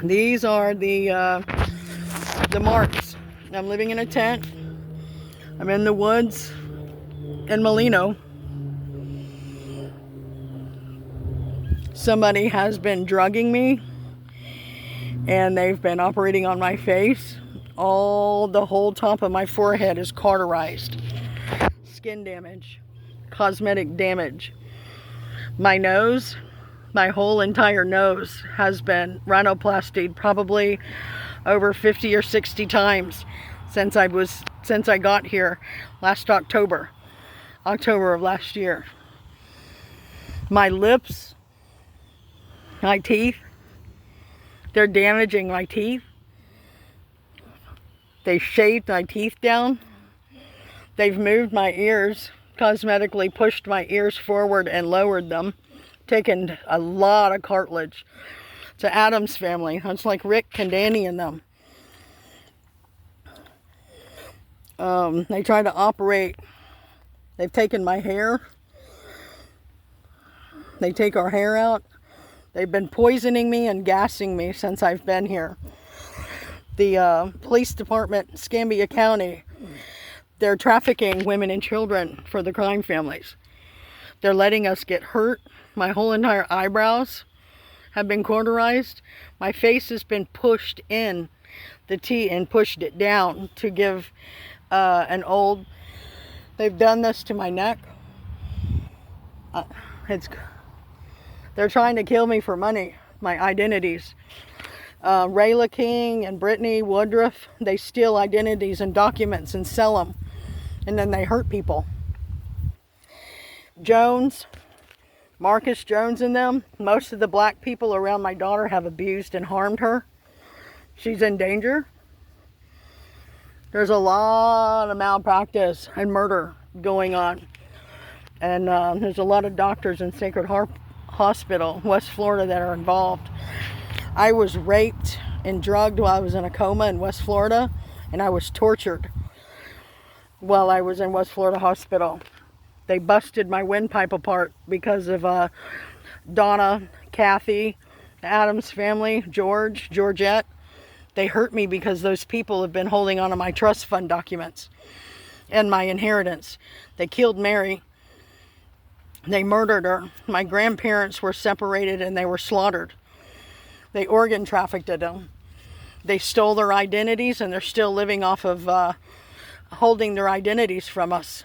These are the marks. I'm living in a tent. I'm in the woods in Molino. Somebody has been drugging me, and they've been operating on my face. The whole top of my forehead is cauterized. Skin damage, cosmetic damage. My nose, my whole entire nose has been rhinoplastied probably over 50 or 60 times since I got here last October of last year. My lips, my teeth, they're damaging my teeth. They shaved my teeth down. They've moved my ears, cosmetically pushed my ears forward and lowered them, taken a lot of cartilage. It's an Addams family. It's like Rick and Danny and them. They tried to operate. They've taken my hair. They take our hair out. They've been poisoning me and gassing me since I've been here. The police department, Escambia County, they're trafficking women and children for the crime families. They're letting us get hurt. My whole entire eyebrows have been cauterized. My face has been pushed in the T and pushed it down to give they've done this to my neck. They're trying to kill me for money, my identities. Rayla King and Brittany Woodruff, they steal identities and documents and sell them. And then they hurt people. Jones, Marcus Jones and them, most of the black people around my daughter have abused and harmed her. She's in danger. There's a lot of malpractice and murder going on. And there's a lot of doctors in Sacred Heart Hospital, West Florida, that are involved. I was raped and drugged while I was in a coma in West Florida, and I was tortured while I was in West Florida Hospital. They busted my windpipe apart because of Donna, Kathy, the Addams family, Georgette. They hurt me because those people have been holding on to my trust fund documents and my inheritance. They killed Mary. They murdered her. My grandparents were separated and they were slaughtered. They organ trafficked them. They stole their identities, and they're still living off of holding their identities from us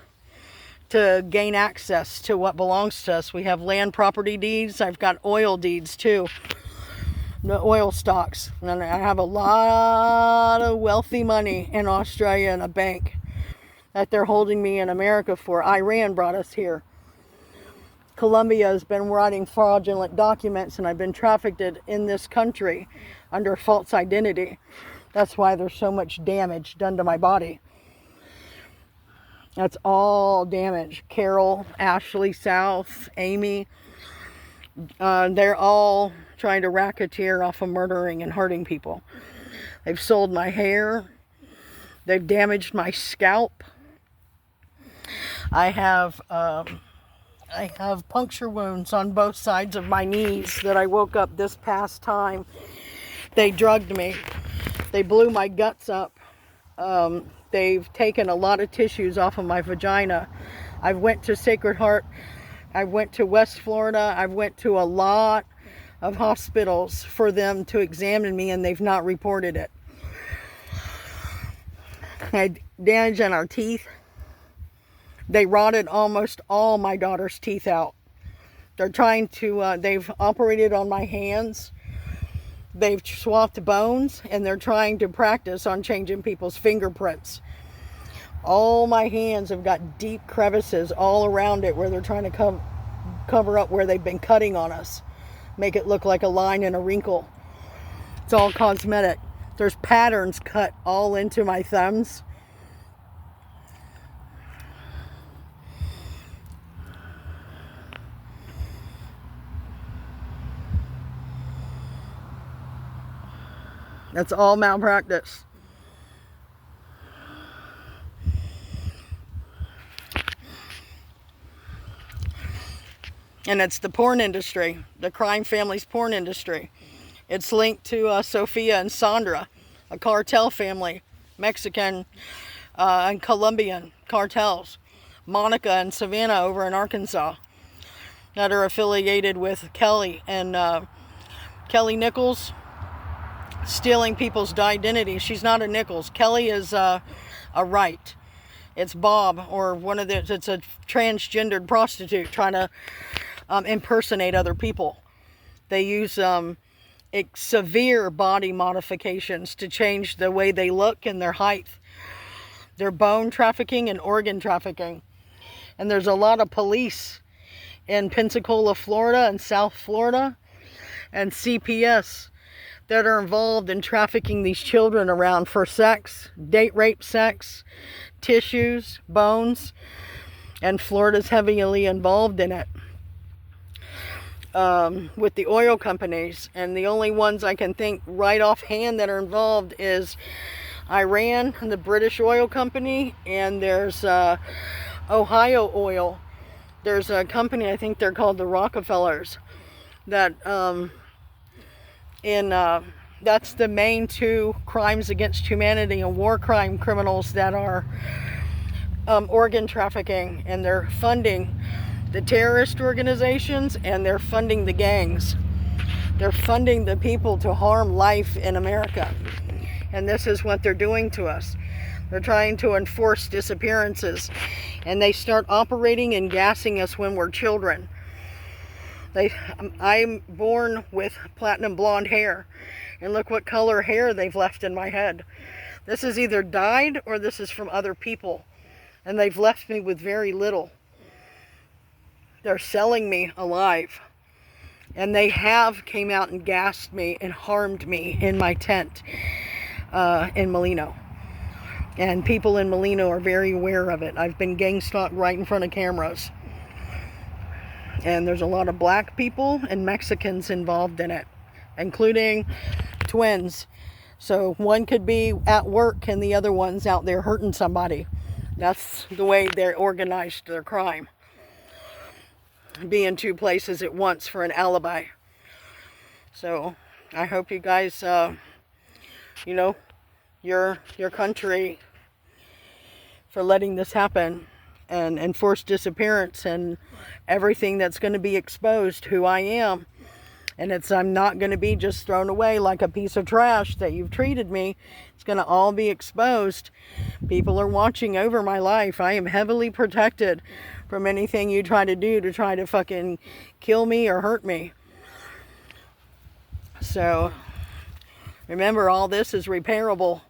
to gain access to what belongs to us. We have land property deeds. I've got oil deeds too. The oil stocks. And I have a lot of wealthy money in Australia in a bank that they're holding me in America for. Iran brought us here. Colombia has been writing fraudulent documents, and I've been trafficked in this country under false identity. That's why there's so much damage done to my body. That's all damage. Carol, Ashley South, Amy, they're all trying to racketeer off of murdering and hurting people. They've sold my hair. They've damaged my scalp. I have puncture wounds on both sides of my knees that I woke up this past time. They drugged me. They blew my guts up. They've taken a lot of tissues off of my vagina. I went to Sacred Heart. I went to West Florida. I went to a lot of hospitals for them to examine me, and they've not reported it. I had damage in our teeth. They rotted almost all my daughter's teeth out. They're trying to, they've operated on my hands. They've swapped bones, and they're trying to practice on changing people's fingerprints. All my hands have got deep crevices all around it where they're trying to cover up where they've been cutting on us. Make it look like a line and a wrinkle. It's all cosmetic. There's patterns cut all into my thumbs. That's all malpractice. And it's the porn industry, the crime family's porn industry. It's linked to Sophia and Sandra, a cartel family, Mexican and Colombian cartels. Monica and Savannah over in Arkansas that are affiliated with Kelly and Kelly Nichols, stealing people's identity. She's not a Nichols. Kelly is a Wright. It's Bob, or it's a transgendered prostitute trying to impersonate other people. They use severe body modifications to change the way they look and their height. They're bone trafficking and organ trafficking. And there's a lot of police in Pensacola, Florida and South Florida and CPS that are involved in trafficking these children around for sex, date rape sex, tissues, bones, and Florida's heavily involved in it with the oil companies. And the only ones I can think right offhand that are involved is Iran and the British oil company, and there's Ohio Oil. There's a company, I think they're called the Rockefellers, that that's the main two crimes against humanity and war crime criminals that are organ trafficking, and they're funding the terrorist organizations and they're funding the gangs. They're funding the people to harm life in America. And this is what they're doing to us. They're trying to enforce disappearances, and they start operating and gassing us when we're children. I'm born with platinum blonde hair, and look what color hair they've left in my head. This is either dyed or this is from other people, and they've left me with very little. They're selling me alive, and they have came out and gassed me and harmed me in my tent in Molino. And people in Molino are very aware of it. I've been gang stalked right in front of cameras. And there's a lot of black people and Mexicans involved in it, including twins. So one could be at work and the other one's out there hurting somebody. That's the way they're organized their crime. Be in two places at once for an alibi. So I hope you guys, your country for letting this happen and enforced disappearance and everything that's going to be exposed who I am. And I'm not going to be just thrown away like a piece of trash that you've treated me. It's going to all be exposed. People are watching over my life. I am heavily protected from anything you try to do to try to fucking kill me or hurt me. So remember, all this is repairable.